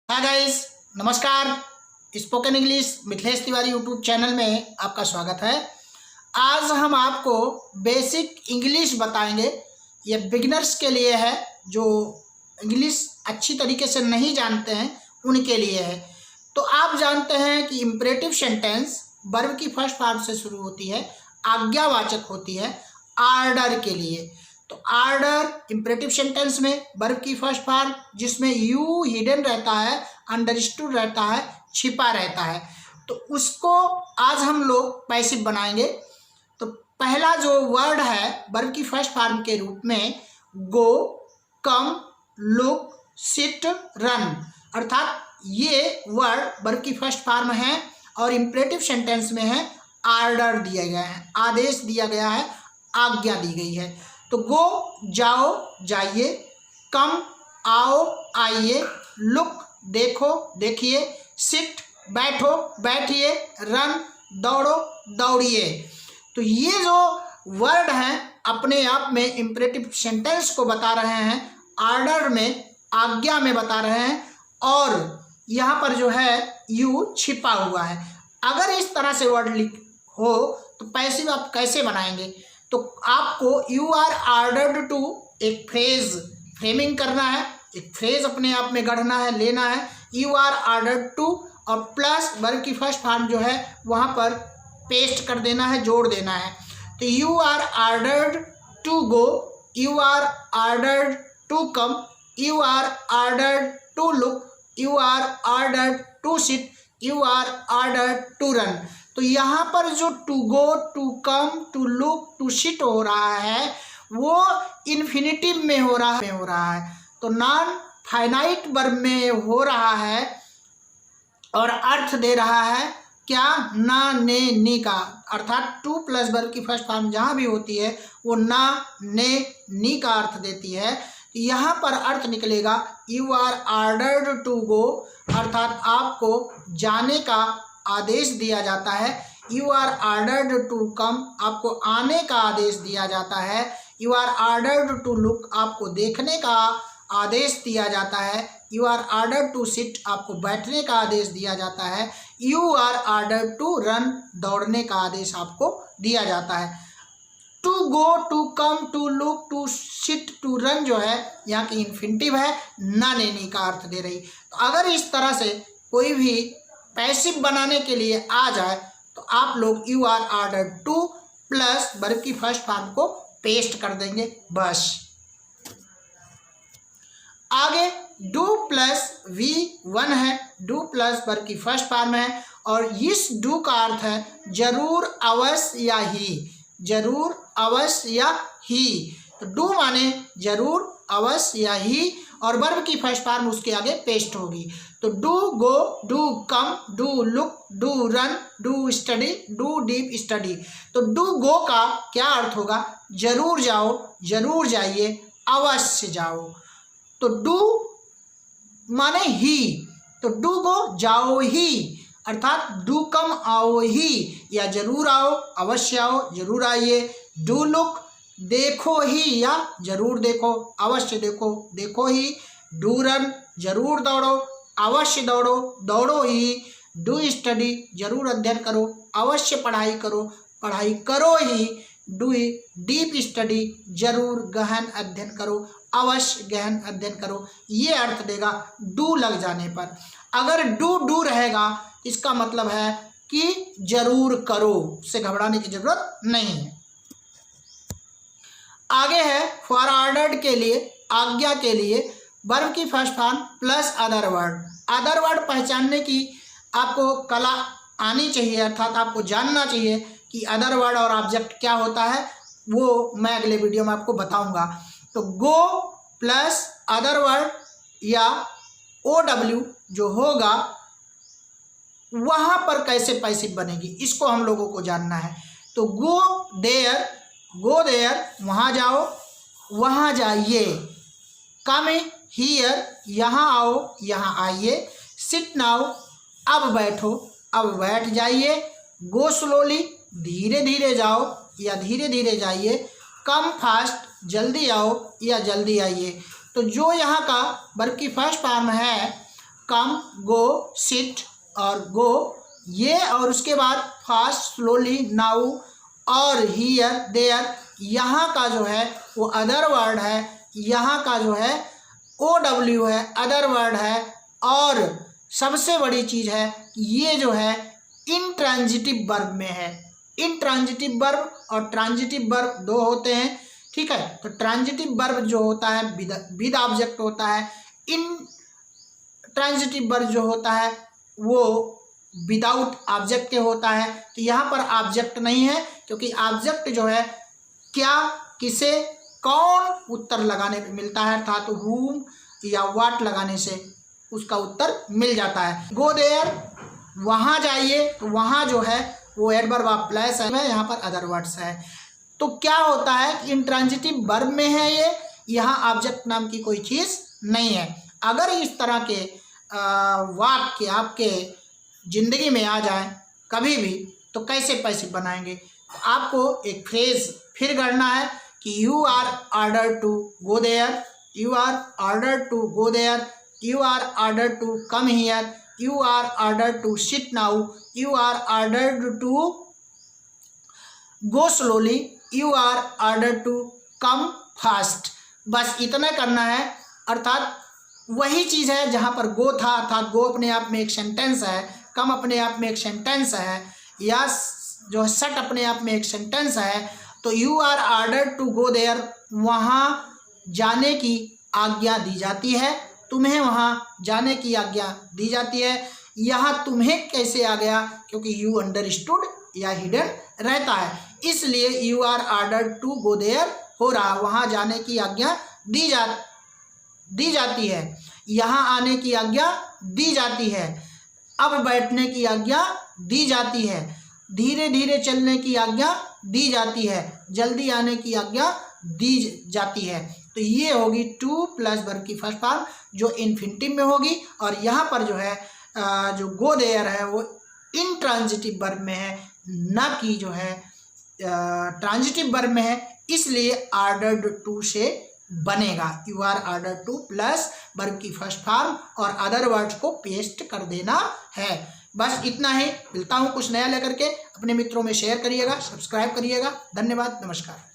Hi guys, नमस्कार। Spoken English Mithilesh Tiwari YouTube channel में आपका स्वागत है। आज हम आपको बेसिक इंग्लिश बताएंगे। ये बिगिनर्स के लिए है, जो इंग्लिश अच्छी तरीके से नहीं जानते हैं उनके लिए है। तो आप जानते हैं कि इम्परेटिव सेंटेंस वर्ब की फर्स्ट फॉर्म से शुरू होती है, आज्ञावाचक होती है आर्डर के लिए। तो आर्डर इम्परेटिव सेंटेंस में वर्ब की फर्स्ट फॉर्म, जिसमें यू हिडन रहता है, अंडरस्टूड रहता है, छिपा रहता है, तो उसको आज हम लोग पैसिव बनाएंगे। तो पहला जो वर्ड है वर्ब की फर्स्ट फॉर्म के रूप में, गो, कम, लुक, सिट, रन, अर्थात ये वर्ड वर्ब की फर्स्ट फॉर्म है और इम्परेटिव सेंटेंस में है, आर्डर दिया गया है, आदेश दिया गया है, आज्ञा दी गई है। तो गो जाओ जाइए, कम आओ आइए, लुक देखो देखिए, सिट बैठो बैठिए, रन दौड़ो दौड़िए। तो ये जो वर्ड हैं अपने आप में इम्परेटिव सेंटेंस को बता रहे हैं, आर्डर में, आज्ञा में बता रहे हैं, और यहाँ पर जो है यू छिपा हुआ है। अगर इस तरह से वर्ड लिख हो तो पैसिव आप कैसे बनाएंगे? तो आपको यू आर आर्डर्ड टू एक फ्रेज फ्रेमिंग करना है, एक फ्रेज अपने आप में गढ़ना है, लेना है। यू आर आर्डर्ड टू और प्लस वर्ब की फर्स्ट फॉर्म जो है वहाँ पर पेस्ट कर देना है, जोड़ देना है। तो you are ordered to go, you are ordered to come, you are ordered to look, you are ordered to sit, you are ordered to run. तो यहाँ पर जो to go, to come, to look, to sit हो रहा है वो infinitive में हो रहा है, तो नॉन फाइनाइट वर्ब में हो रहा है और अर्थ दे रहा है क्या? ना, ने, नी का, अर्थात टू प्लस वर्ब की फर्स्ट फॉर्म जहाँ भी होती है वो ना, ने, नी का अर्थ देती है। यहाँ पर अर्थ निकलेगा you are ordered to go, अर्थात आपको जाने का आदेश दिया जाता है। You are ordered to come, आपको आने का आदेश दिया जाता है। You are ordered to look, आपको देखने का आदेश दिया जाता है। You are ordered to sit, आपको बैठने का आदेश दिया जाता है। You are ordered to run, दौड़ने का आदेश आपको दिया जाता है। To go, to come, to look, to sit, to run जो है यहाँ की इन्फिनिटिव है, ना, ने, नी का अर्थ दे रही। तो अगर इस तरह से कोई भी पैसिव बनाने के लिए आ जाए तो आप लोग you are ordered to plus verb की फर्स्ट फॉर्म को पेस्ट कर देंगे, बस। आगे डू प्लस वी वन है, डू प्लस वर्ब की फर्स्ट फॉर्म है और इस डू का अर्थ है जरूर, अवश्य या ही, जरूर, अवश्य या ही। तो डू माने जरूर, अवश्य या ही और वर्ब की फर्स्ट फॉर्म उसके आगे पेस्ट होगी। तो do go, do come, do look, do run, do study, do deep study. तो डू गो का क्या अर्थ होगा? जरूर जाओ, जरूर जाइए, अवश्य जाओ। तो डू माने ही, तो डू गो जाओ ही, अर्थात डू कम आओ ही, या जरूर आओ, अवश्य आओ, जरूर आइए। डू लुक देखो ही या जरूर देखो, अवश्य देखो, देखो ही। डू रन जरूर दौड़ो, अवश्य दौड़ो, दौड़ो ही। डू स्टडी जरूर अध्ययन करो, अवश्य पढ़ाई करो, पढ़ाई करो ही। डू डीप स्टडी जरूर गहन अध्ययन करो, अवश्य गहन अध्ययन करो। ये अर्थ देगा डू लग जाने पर। अगर डू डू रहेगा इसका मतलब है कि जरूर करो, उससे घबराने की जरूरत नहीं है। आगे है फॉर ऑर्डर्ड के लिए, आज्ञा के लिए, वर्ब की first form plus other word. Other word पहचानने की आपको कला आनी चाहिए, अर्थात आपको जानना चाहिए कि अदर वर्ड और ऑब्जेक्ट क्या होता है, वो मैं अगले वीडियो में आपको बताऊंगा। तो गो प्लस अदर वर्ड या OW जो होगा वहाँ पर कैसे पैसिव बनेगी, इसको हम लोगों को जानना है। तो गो देयर, वहाँ जाओ, वहाँ जाइए। कम हियर, यहाँ आओ, यहाँ आइए। सिट नाउ, अब बैठो, अब बैठ जाइए। गो स्लोली, धीरे धीरे जाओ या धीरे धीरे जाइए। कम फास्ट, जल्दी आओ या जल्दी आइए। तो जो यहाँ का वर्ब की फर्स्ट फॉर्म है कम, गो, सिट और गो ये, और उसके बाद फास्ट, स्लोली, नाउ और हियर, देयर। यहाँ का जो है वो अदर वर्ड है, यहाँ का जो है OW है, अदर वर्ड है। और सबसे बड़ी चीज़ है ये जो है इंट्रांजिटिव वर्ब में है। इंट्रांजिटिव वर्ब और ट्रांजिटिव वर्ब दो होते हैं, ठीक है। तो ट्रांजिटिव वर्ब जो होता है विद ऑब्जेक्ट होता है, इन ट्रांजिटिव वर्ब जो होता है वो विदाउट ऑब्जेक्ट के होता है। तो यहाँ पर ऑब्जेक्ट नहीं है, क्योंकि ऑब्जेक्ट जो है क्या, किसे, कौन उत्तर लगाने पे मिलता है, अर्थात तो whom या what लगाने से उसका उत्तर मिल जाता है। गो देयर, वहाँ जाइए, तो वहाँ जो है वो एडवर्ब ऑफ प्लेस है, यहाँ पर अदर वर्ड्स है। तो क्या होता है कि इंट्रांजिटिव वर्ब में है ये, यहाँ ऑब्जेक्ट नाम की कोई चीज़ नहीं है। अगर इस तरह के वाक्य आपके ज़िंदगी में आ जाए कभी भी, तो कैसे पैसे बनाएंगे? आपको एक फ्रेज फिर करना है कि you are order to go there, you are order to go there, you are order to come here, you are order to sit now, you are order to go slowly, you are order to come fast. बस इतना करना है। अर्थात वही चीज़ है जहाँ पर गो था, अर्थात गो अपने आप में एक सेंटेंस है, कम अपने आप में एक सेंटेंस है, या जो सट अपने आप में एक सेंटेंस है। तो you are order to go there, वहाँ जाने की आज्ञा दी जाती है, तुम्हें वहाँ जाने की आज्ञा दी जाती है। यहाँ तुम्हें कैसे आ गया? क्योंकि यू अंडरस्टूड या हिडन रहता है, इसलिए you are order to go there हो रहा, वहाँ जाने की आज्ञा दी जाती है, यहाँ आने की आज्ञा दी जाती है, अब बैठने की आज्ञा दी जाती है, धीरे धीरे चलने की आज्ञा दी जाती है, जल्दी आने की आज्ञा दी जाती है। तो ये होगी टू प्लस वर्ब की फर्स्ट फॉर्म जो इन्फिनिटिव में होगी, और यहाँ पर जो है जो गो देयर है वो इंट्रांजिटिव वर्ब में है, न कि जो है ट्रांजिटिव वर्ब में है, इसलिए ऑर्डर्ड टू से बनेगा। You are order to plus verb की फर्स्ट फॉर्म और अदर वर्ड्स को पेस्ट कर देना है। बस इतना ही। मिलता हूँ कुछ नया लेकर के। अपने मित्रों में शेयर करिएगा, सब्सक्राइब करिएगा। धन्यवाद, नमस्कार।